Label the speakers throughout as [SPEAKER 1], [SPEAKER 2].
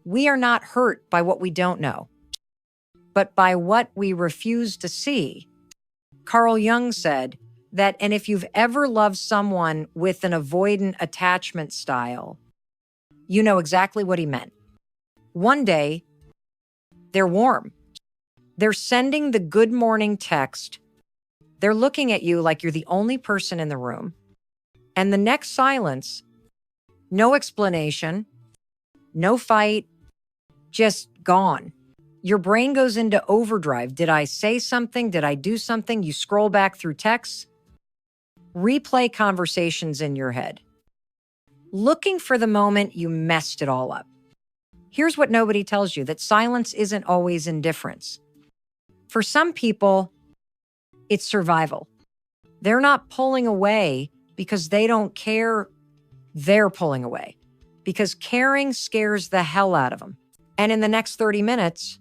[SPEAKER 1] We are not hurt by what we don't know, but by what we refuse to see. Carl Jung said that, and if you've ever loved someone with an avoidant attachment style, you know exactly what he meant. One day, they're warm. They're sending the good morning text. They're looking at you like you're the only person in the room. And the next silence, no explanation, no fight, just gone. Your brain goes into overdrive. Did I say something? Did I do something? You scroll back through texts, replay conversations in your head, looking for the moment you messed it all up. Here's what nobody tells you, that silence isn't always indifference. For some people, it's survival. They're not pulling away because they don't care. They're pulling away because caring scares the hell out of them. And in the next 30 minutes,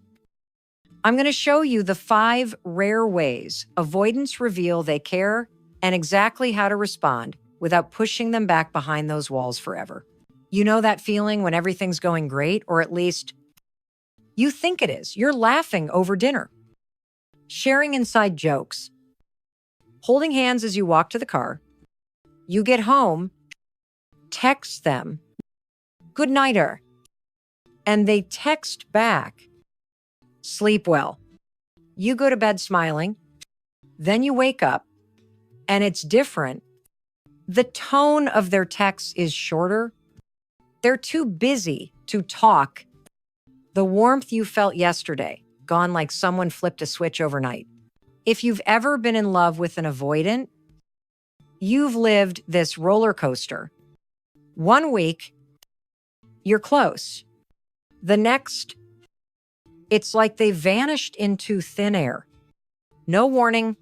[SPEAKER 1] I'm going to show you the 5 rare ways avoidants reveal they care and exactly how to respond without pushing them back behind those walls forever. You know that feeling when everything's going great, or at least you think it is. You're laughing over dinner, sharing inside jokes, holding hands as you walk to the car. You get home, text them, "Good nighter," and they text back, "Sleep well." You go to bed smiling, then you wake up, and it's different. The tone of their text is shorter. They're too busy to talk. The warmth you felt yesterday, gone like someone flipped a switch overnight. If you've ever been in love with an avoidant, you've lived this roller coaster. 1 week, you're close. The next, it's like they vanished into thin air. No warning,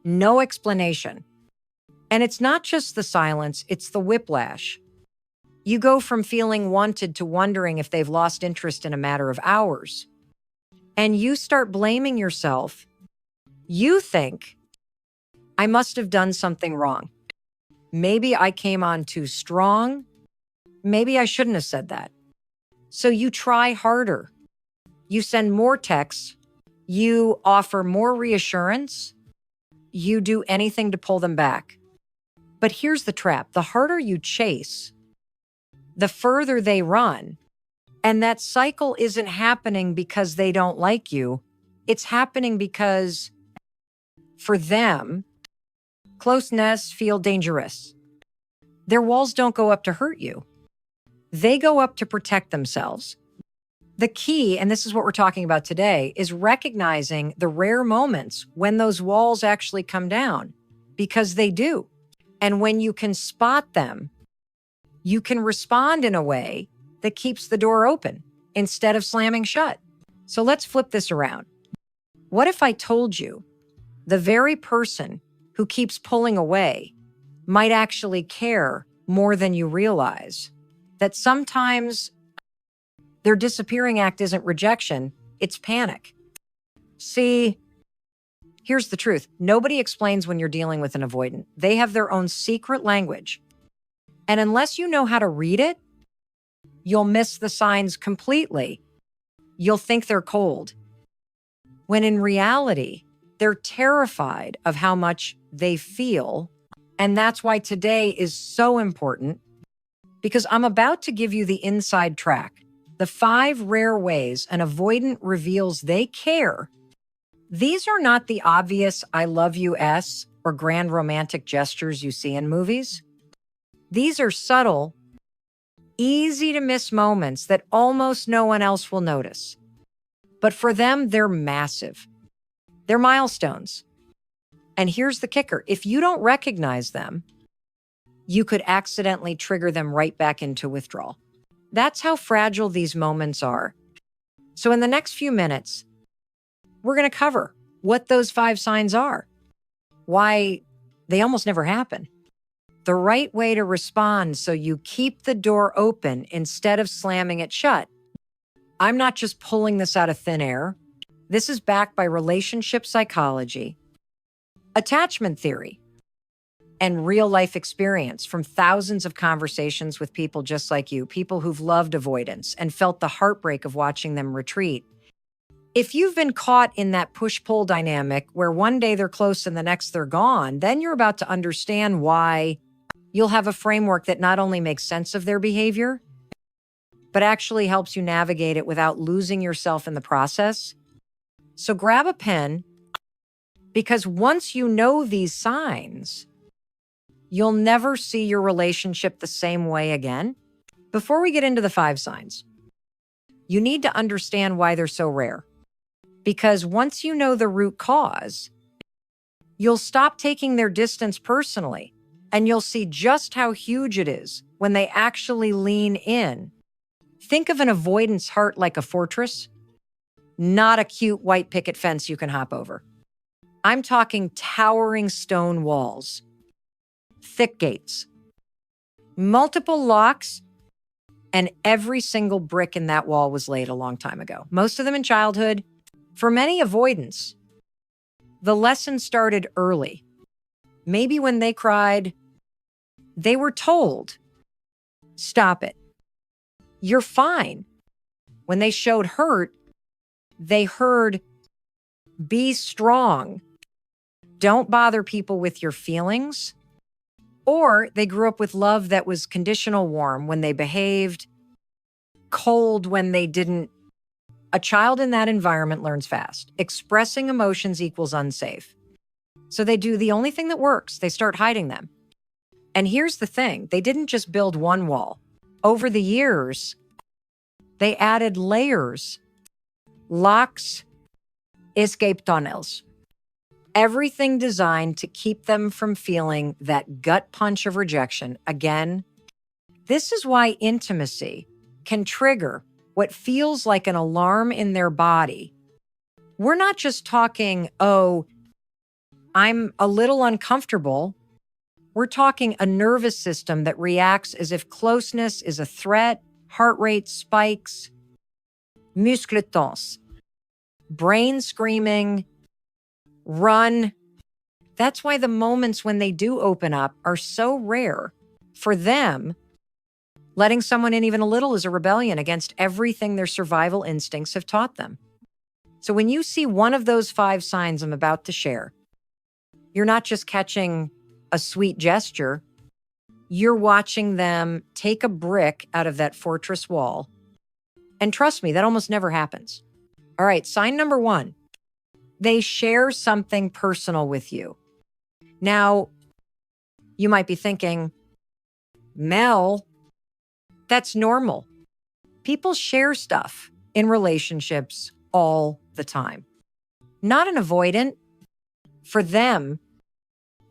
[SPEAKER 1] no explanation. And it's not just the silence, it's the whiplash. You go from feeling wanted to wondering if they've lost interest in a matter of hours. And you start blaming yourself. You think, I must have done something wrong. Maybe I came on too strong. Maybe I shouldn't have said that. So you try harder. You send more texts. You offer more reassurance. You do anything to pull them back. But here's the trap. The harder you chase, the further they run. And that cycle isn't happening because they don't like you. It's happening because, for them, closeness feels dangerous. Their walls don't go up to hurt you. They go up to protect themselves. The key, and this is what we're talking about today, is recognizing the rare moments when those walls actually come down, because they do. And when you can spot them, you can respond in a way that keeps the door open instead of slamming shut. So let's flip this around. What if I told you the very person who keeps pulling away might actually care more than you realize? That sometimes their disappearing act isn't rejection, it's panic. See, here's the truth. Nobody explains when you're dealing with an avoidant. They have their own secret language. And unless you know how to read it, you'll miss the signs completely. You'll think they're cold, when in reality, they're terrified of how much they feel. And that's why today is so important, because I'm about to give you the inside track, the 5 rare ways an avoidant reveals they care. These are not the obvious "I love you"s or grand romantic gestures you see in movies. These are subtle, easy to miss moments that almost no one else will notice. But for them, they're massive. They're milestones. And here's the kicker. If you don't recognize them, you could accidentally trigger them right back into withdrawal. That's how fragile these moments are. So in the next few minutes, we're going to cover what those 5 signs are, why they almost never happen, the right way to respond so you keep the door open instead of slamming it shut. I'm not just pulling this out of thin air. This is backed by relationship psychology, attachment theory, and real life experience from thousands of conversations with people just like you, people who've loved avoidance and felt the heartbreak of watching them retreat. If you've been caught in that push-pull dynamic where one day they're close and the next they're gone, then you're about to understand why you'll have a framework that not only makes sense of their behavior, but actually helps you navigate it without losing yourself in the process. So grab a pen, because once you know these signs, you'll never see your relationship the same way again. Before we get into the 5 signs, you need to understand why they're so rare. Because once you know the root cause, you'll stop taking their distance personally, and you'll see just how huge it is when they actually lean in. Think of an avoidance heart like a fortress, not a cute white picket fence you can hop over. I'm talking towering stone walls, thick gates, multiple locks, and every single brick in that wall was laid a long time ago, most of them in childhood. For many avoidants, the lesson started early. Maybe when they cried, they were told, "Stop it. You're fine." When they showed hurt, they heard, "Be strong. Don't bother people with your feelings." Or they grew up with love that was conditional warm when they behaved, cold when they didn't. A child in that environment learns fast. Expressing emotions equals unsafe. So they do the only thing that works. They start hiding them. And here's the thing. They didn't just build one wall. Over the years, they added layers, locks, escape tunnels, everything designed to keep them from feeling that gut punch of rejection again. This is why intimacy can trigger what feels like an alarm in their body. We're not just talking, "Oh, I'm a little uncomfortable." We're talking a nervous system that reacts as if closeness is a threat, heart rate spikes, muscles tenses, brain screaming, run. That's why the moments when they do open up are so rare. For them, letting someone in even a little is a rebellion against everything their survival instincts have taught them. So when you see one of those 5 signs I'm about to share, you're not just catching a sweet gesture, you're watching them take a brick out of that fortress wall. And trust me, that almost never happens. All right, sign number 1. They share something personal with you. Now, you might be thinking, "Mel, that's normal." People share stuff in relationships all the time. Not an avoidant. For them,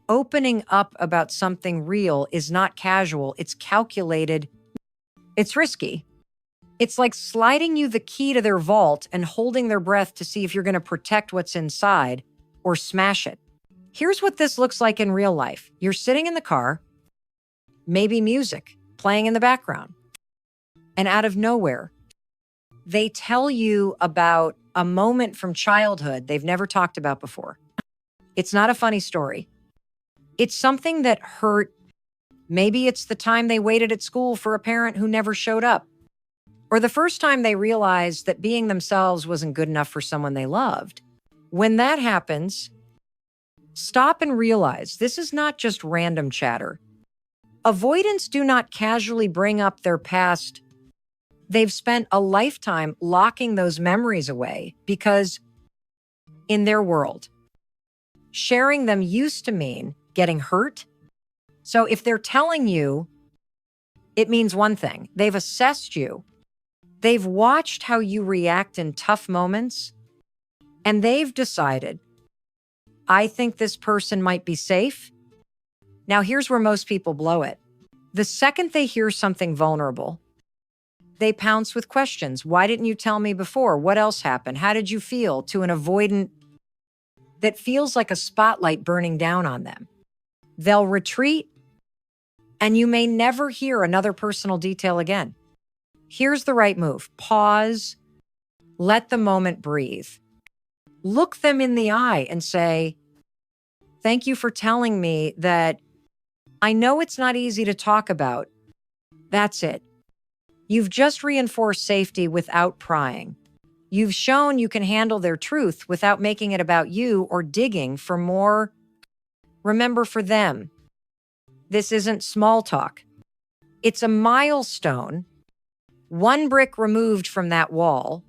[SPEAKER 1] opening up about something real is not casual. It's calculated. It's risky. It's like sliding you the key to their vault and holding their breath to see if you're going to protect what's inside or smash it. Here's what this looks like in real life. You're sitting in the car, maybe music playing in the background, and out of nowhere, they tell you about a moment from childhood they've never talked about before. It's not a funny story. It's something that hurt. Maybe it's the time they waited at school for a parent who never showed up, or the first time they realized that being themselves wasn't good enough for someone they loved. When that happens, stop and realize this is not just random chatter. Avoidants do not casually bring up their past. They've spent a lifetime locking those memories away because in their world, sharing them used to mean getting hurt. So if they're telling you, it means one thing. They've assessed you. They've watched how you react in tough moments, and they've decided, "I think this person might be safe." Now, here's where most people blow it. The second they hear something vulnerable, they pounce with questions. "Why didn't you tell me before? What else happened? How did you feel?" To an avoidant that feels like a spotlight burning down on them. They'll retreat, and you may never hear another personal detail again. Here's the right move. Pause. Let the moment breathe. Look them in the eye and say, "Thank you for telling me that I know it's not easy to talk about. That's it. You've just reinforced safety without prying. You've shown you can handle their truth without making it about you or digging for more. Remember, for them, this isn't small talk. It's a milestone, one brick removed from that wall,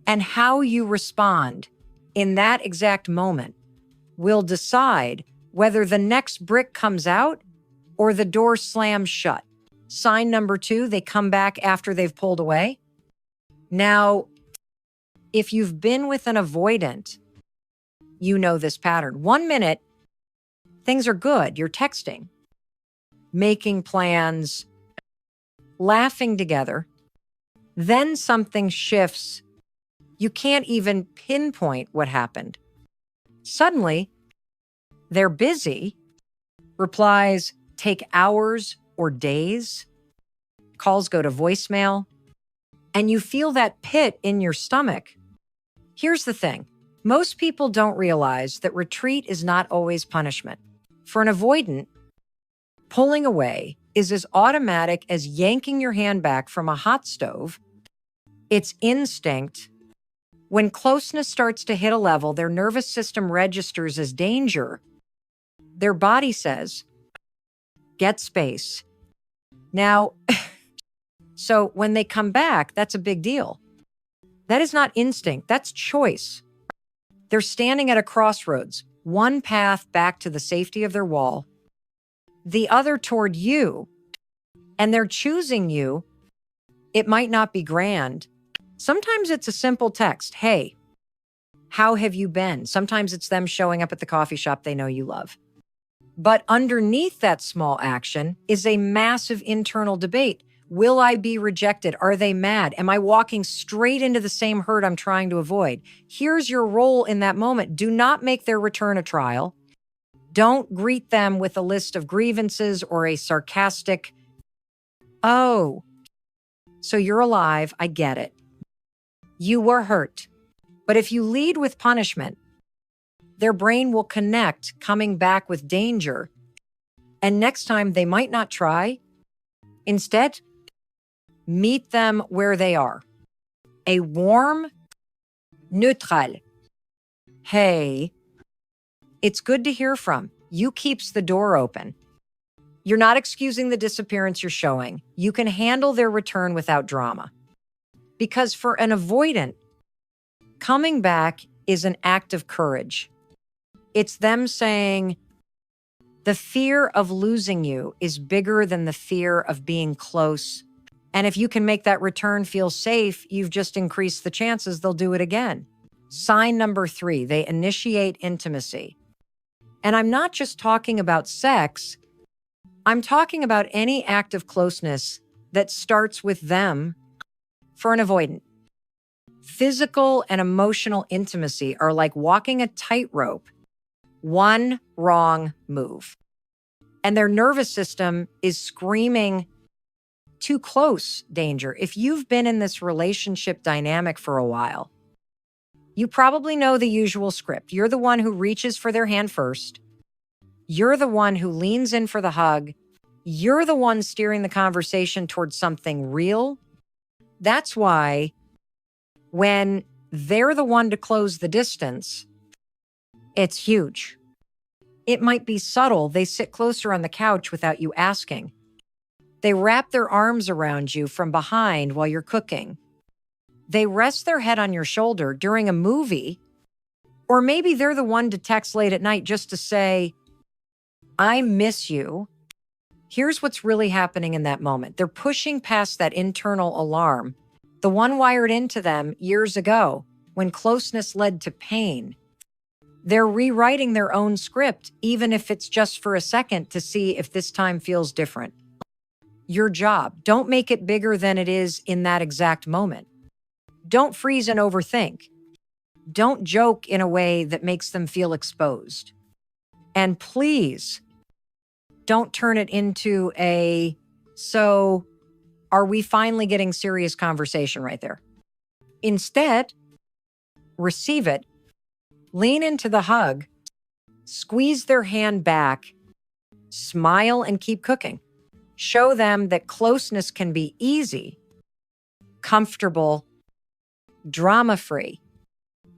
[SPEAKER 1] and how you respond in that exact moment will decide whether the next brick comes out or the door slams shut. Sign number 2, they come back after they've pulled away. Now, if you've been with an avoidant, you know this pattern. 1 minute, things are good. You're texting, making plans, laughing together. Then something shifts. You can't even pinpoint what happened. Suddenly, they're busy. Replies take hours or days. Calls go to voicemail. And you feel that pit in your stomach. Here's the thing. Most people don't realize that retreat is not always punishment. For an avoidant, pulling away is as automatic as yanking your hand back from a hot stove. It's instinct. When closeness starts to hit a level their nervous system registers as danger, their body says, get space. Now, so when they come back, that's a big deal. That is not instinct, that's choice. They're standing at a crossroads, one path back to the safety of their wall, the other toward you, and they're choosing you. It might not be grand. Sometimes it's a simple text. Hey, how have you been? Sometimes it's them showing up at the coffee shop they know you love. But underneath that small action is a massive internal debate. Will I be rejected? Are they mad? Am I walking straight into the same hurt I'm trying to avoid? Here's your role in that moment. Do not make their return a trial. Don't greet them with a list of grievances or a sarcastic, oh, so you're alive, I get it. You were hurt. But if you lead with punishment, their brain will connect, coming back with danger. And next time they might not try. Instead, meet them where they are. A warm, neutral. Hey, it's good to hear from. You keeps the door open. You're not excusing the disappearance you're showing. You can handle their return without drama. Because for an avoidant, coming back is an act of courage. It's them saying, the fear of losing you is bigger than the fear of being close. And if you can make that return feel safe, you've just increased the chances they'll do it again. Sign number 3, they initiate intimacy. And I'm not just talking about sex. I'm talking about any act of closeness that starts with them. For an avoidant, physical and emotional intimacy are like walking a tightrope. One wrong move, and their nervous system is screaming, too close, danger. If you've been in this relationship dynamic for a while, you probably know the usual script. You're the one who reaches for their hand first. You're the one who leans in for the hug. You're the one steering the conversation towards something real. That's why when they're the one to close the distance, it's huge. It might be subtle. They sit closer on the couch without you asking. They wrap their arms around you from behind while you're cooking. They rest their head on your shoulder during a movie. Or maybe they're the one to text late at night just to say, I miss you. Here's what's really happening in that moment. They're pushing past that internal alarm, the one wired into them years ago when closeness led to pain. They're rewriting their own script, even if it's just for a second, to see if this time feels different. Your job, don't make it bigger than it is in that exact moment. Don't freeze and overthink. Don't joke in a way that makes them feel exposed. And please, don't turn it into a, so are we finally getting serious conversation right there? Instead, receive it, lean into the hug, squeeze their hand back, Smile and keep cooking. Show them that closeness can be easy, comfortable, drama-free.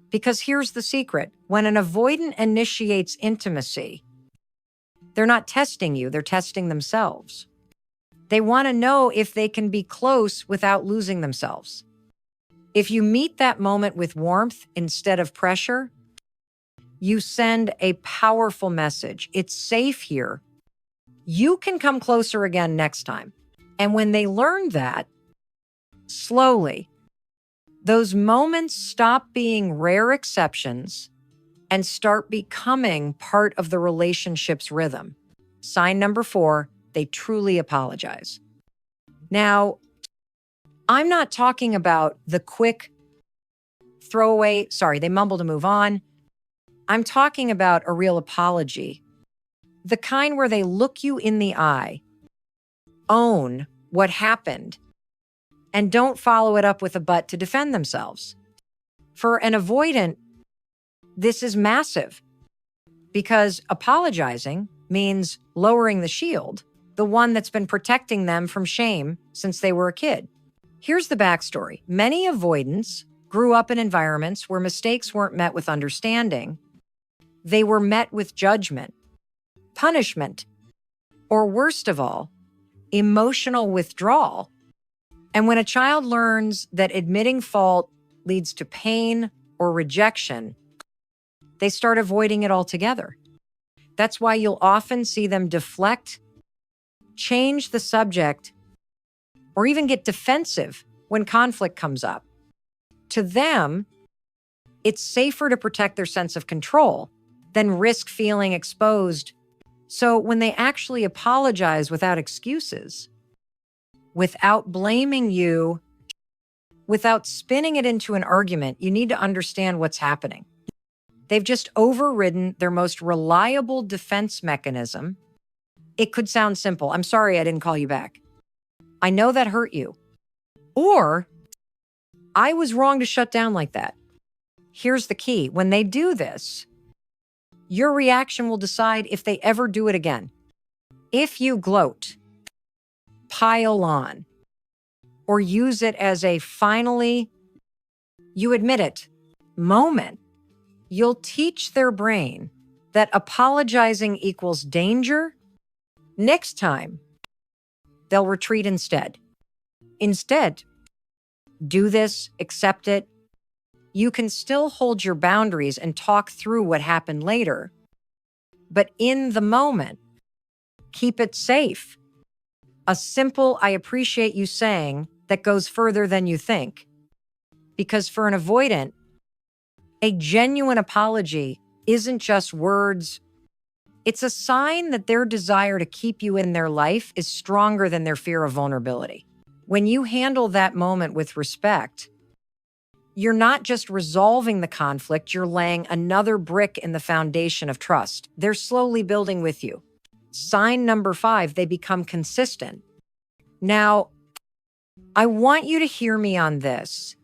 [SPEAKER 1] Because here's the secret. When an avoidant initiates intimacy, they're not testing you, they're testing themselves. They want to know if they can be close without losing themselves. If you meet that moment with warmth instead of pressure, you send a powerful message. It's safe here. You can come closer again next time. And when they learn that, slowly, those moments stop being rare exceptions and start becoming part of the relationship's rhythm. Sign number 4, they truly apologize. Now, I'm not talking about the quick throwaway, sorry, they mumble to move on. I'm talking about a real apology. The kind where they look you in the eye, own what happened, and don't follow it up with a but to defend themselves. For an avoidant, this is massive because apologizing means lowering the shield, the one that's been protecting them from shame since they were a kid. Here's the backstory. Many avoidants grew up in environments where mistakes weren't met with understanding. They were met with judgment, punishment, or worst of all, emotional withdrawal. And when a child learns that admitting fault leads to pain or rejection, they start avoiding it altogether. That's why you'll often see them deflect, change the subject, or even get defensive when conflict comes up. To them, it's safer to protect their sense of control than risk feeling exposed. So when they actually apologize without excuses, without blaming you, without spinning it into an argument, you need to understand what's happening. They've just overridden their most reliable defense mechanism. It could sound simple. I'm sorry I didn't call you back. I know that hurt you. Or, I was wrong to shut down like that. Here's the key. When they do this, your reaction will decide if they ever do it again. If you gloat, pile on, or use it as a finally, you admit it, moment, you'll teach their brain that apologizing equals danger. Next time, they'll retreat instead. Instead, do this, accept it. You can still hold your boundaries and talk through what happened later. But in the moment, keep it safe. A simple, I appreciate you saying that goes further than you think. Because for an avoidant, a genuine apology isn't just words. It's a sign that their desire to keep you in their life is stronger than their fear of vulnerability. When you handle that moment with respect, you're not just resolving the conflict, you're laying another brick in the foundation of trust. They're slowly building with you. Sign number 5, they become consistent. Now, I want you to hear me on this,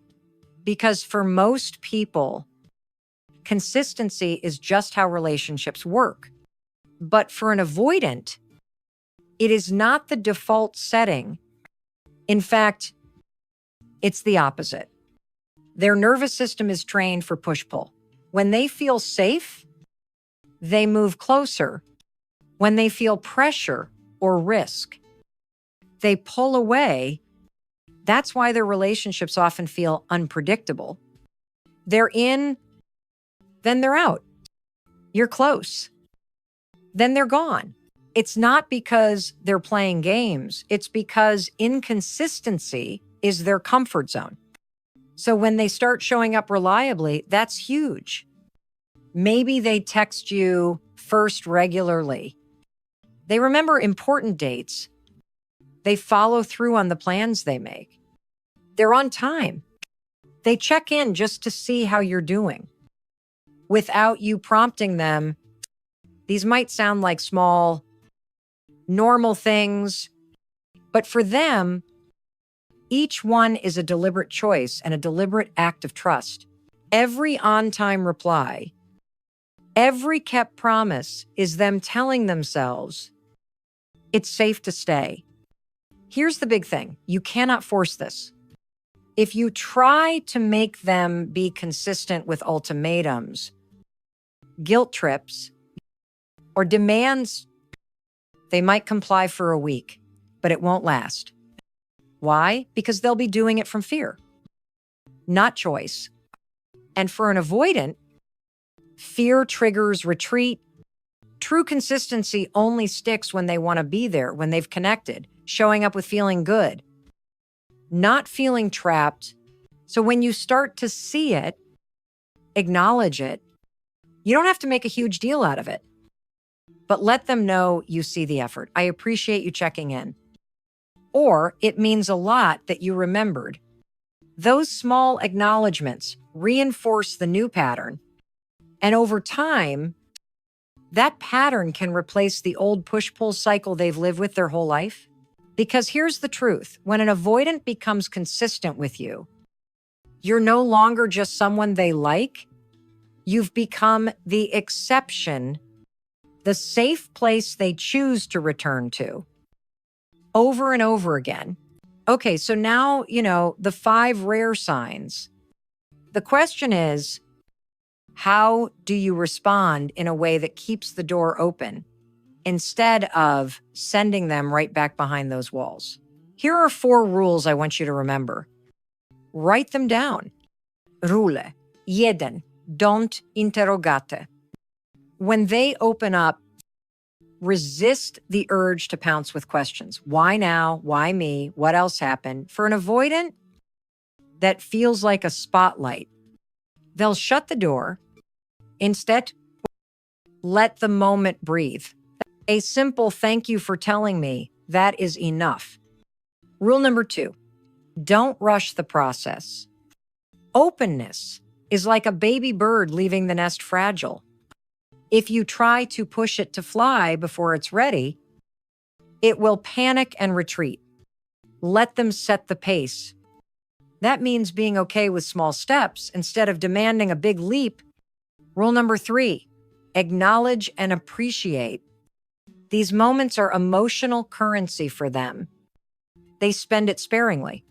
[SPEAKER 1] because for most people, consistency is just how relationships work. But for an avoidant, it is not the default setting. In fact, it's the opposite. Their nervous system is trained for push-pull. When they feel safe, they move closer. When they feel pressure or risk, they pull away. That's why their relationships often feel unpredictable. They're in, then they're out. You're close, then they're gone. It's not because they're playing games. It's because inconsistency is their comfort zone. So when they start showing up reliably, that's huge. Maybe they text you first regularly. They remember important dates. They follow through on the plans they make. They're on time. They check in just to see how you're doing. Without you prompting them, these might sound like small, normal things, but for them, each one is a deliberate choice and a deliberate act of trust. Every on-time reply, every kept promise is them telling themselves, it's safe to stay. Here's the big thing. You cannot force this. If you try to make them be consistent with ultimatums, guilt trips, or demands, they might comply for a week, but it won't last. Why? Because they'll be doing it from fear, not choice. And for an avoidant, fear triggers retreat. True consistency only sticks when they want to be there, when they've connected, showing up with feeling good, not feeling trapped. So when you start to see it, acknowledge it, you don't have to make a huge deal out of it, but let them know you see the effort. I appreciate you checking in. Or it means a lot that you remembered. Those small acknowledgments reinforce the new pattern. And over time, that pattern can replace the old push-pull cycle they've lived with their whole life. Because here's the truth. When an avoidant becomes consistent with you, you're no longer just someone they like. You've become the exception, the safe place they choose to return to over and over again. Okay, so now, the 5 rare signs. The question is, how do you respond in a way that keeps the door open instead of sending them right back behind those walls? Here are 4 rules I want you to remember. Write them down. Rule 1. Don't interrogate. When they open up, resist the urge to pounce with questions. Why now? Why me? What else happened? For an avoidant, that feels like a spotlight. They'll shut the door. Instead, let the moment breathe. A simple thank you for telling me, that is enough. Rule number 2, don't rush the process. Openness is like a baby bird leaving the nest fragile. If you try to push it to fly before it's ready, it will panic and retreat. Let them set the pace. That means being okay with small steps instead of demanding a big leap. Rule number 3, acknowledge and appreciate. These moments are emotional currency for them. They spend it sparingly.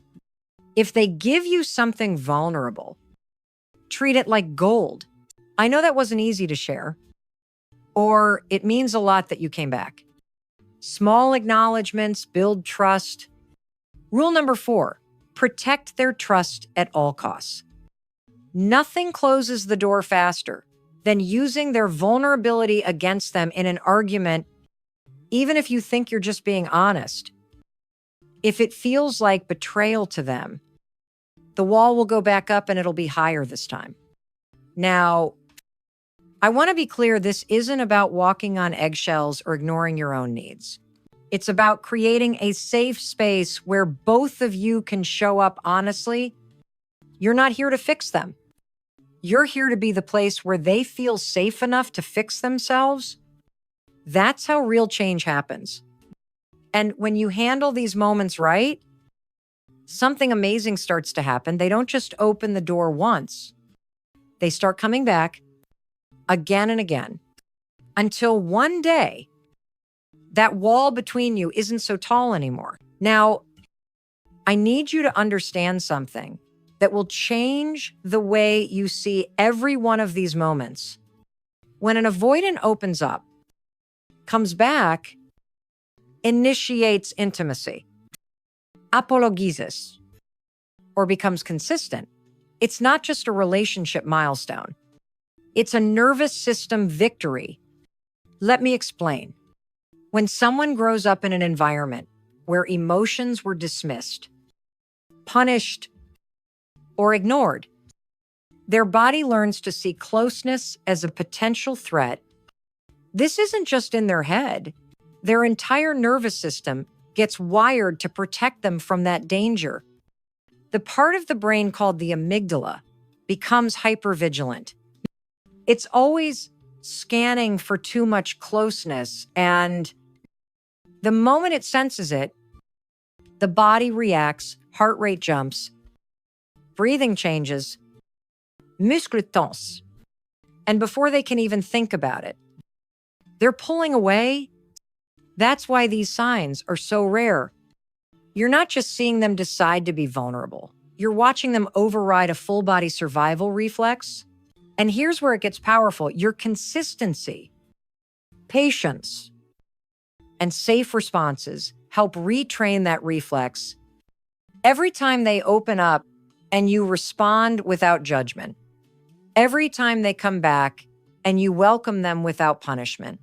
[SPEAKER 1] If they give you something vulnerable, treat it like gold. I know that wasn't easy to share, or it means a lot that you came back. Small acknowledgments build trust. Rule number 4, protect their trust at all costs. Nothing closes the door faster than using their vulnerability against them in an argument, even if you think you're just being honest. If it feels like betrayal to them, the wall will go back up and it'll be higher this time. Now, I want to be clear, this isn't about walking on eggshells or ignoring your own needs. It's about creating a safe space where both of you can show up honestly. You're not here to fix them. You're here to be the place where they feel safe enough to fix themselves. That's how real change happens. And when you handle these moments right, something amazing starts to happen. They don't just open the door once. They start coming back again and again until one day that wall between you isn't so tall anymore. Now, I need you to understand something that will change the way you see every one of these moments. When an avoidant opens up, comes back, initiates intimacy, apologizes, or becomes consistent, it's not just a relationship milestone. It's a nervous system victory. Let me explain. When someone grows up in an environment where emotions were dismissed, punished, or ignored, their body learns to see closeness as a potential threat. This isn't just in their head. Their entire nervous system gets wired to protect them from that danger. The part of the brain called the amygdala becomes hypervigilant. It's always scanning for too much closeness, and the moment it senses it, the body reacts, heart rate jumps, breathing changes, muscles tense. And before they can even think about it, they're pulling away, That's why these signs are so rare. You're not just seeing them decide to be vulnerable. You're watching them override a full body survival reflex. And here's where it gets powerful. Your consistency, patience, and safe responses help retrain that reflex. Every time they open up and you respond without judgment, every time they come back and you welcome them without punishment,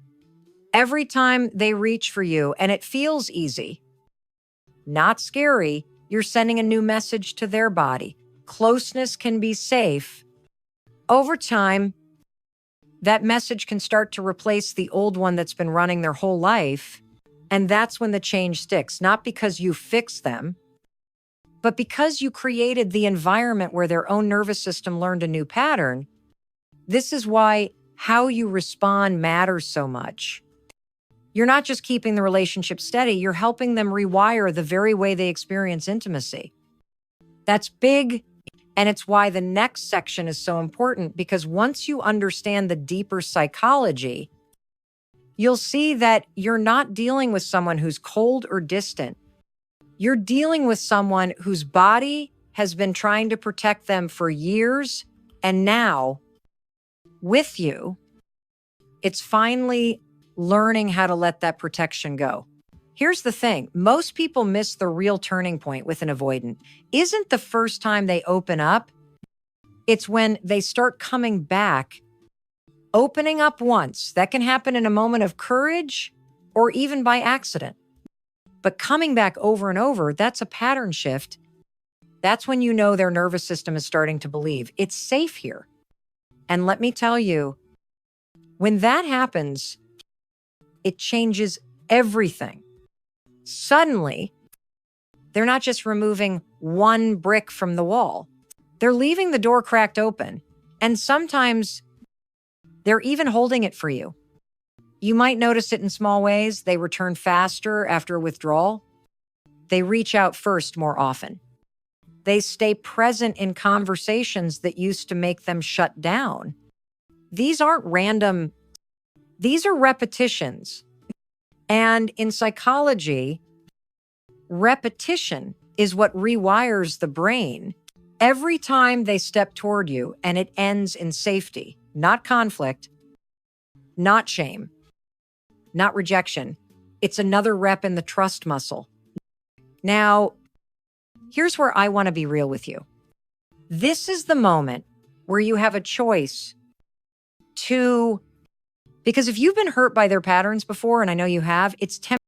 [SPEAKER 1] every time they reach for you and it feels easy, not scary, you're sending a new message to their body. Closeness can be safe. Over time, that message can start to replace the old one that's been running their whole life. And that's when the change sticks, not because you fixed them, but because you created the environment where their own nervous system learned a new pattern. This is why how you respond matters so much. You're not just keeping the relationship steady, you're helping them rewire the very way they experience intimacy. That's big, and it's why the next section is so important, because once you understand the deeper psychology, you'll see that you're not dealing with someone who's cold or distant. You're dealing with someone whose body has been trying to protect them for years, and now, with you, it's finally learning how to let that protection go. Here's the thing. Most people miss the real turning point with an avoidant. Isn't the first time they open up. It's when they start coming back. Opening up once, that can happen in a moment of courage or even by accident. But coming back over and over, that's a pattern shift. That's when you know their nervous system is starting to believe it's safe here. And let me tell you, when that happens, it changes everything. Suddenly, they're not just removing one brick from the wall. They're leaving the door cracked open. And sometimes they're even holding it for you. You might notice it in small ways. They return faster after a withdrawal. They reach out first more often. They stay present in conversations that used to make them shut down. These aren't random. These are repetitions. And in psychology, repetition is what rewires the brain every time they step toward you, and it ends in safety, not conflict, not shame, not rejection. It's another rep in the trust muscle. Now, here's where I want to be real with you. This is the moment where you have a choice to, because if you've been hurt by their patterns before, and I know you have, it's tempting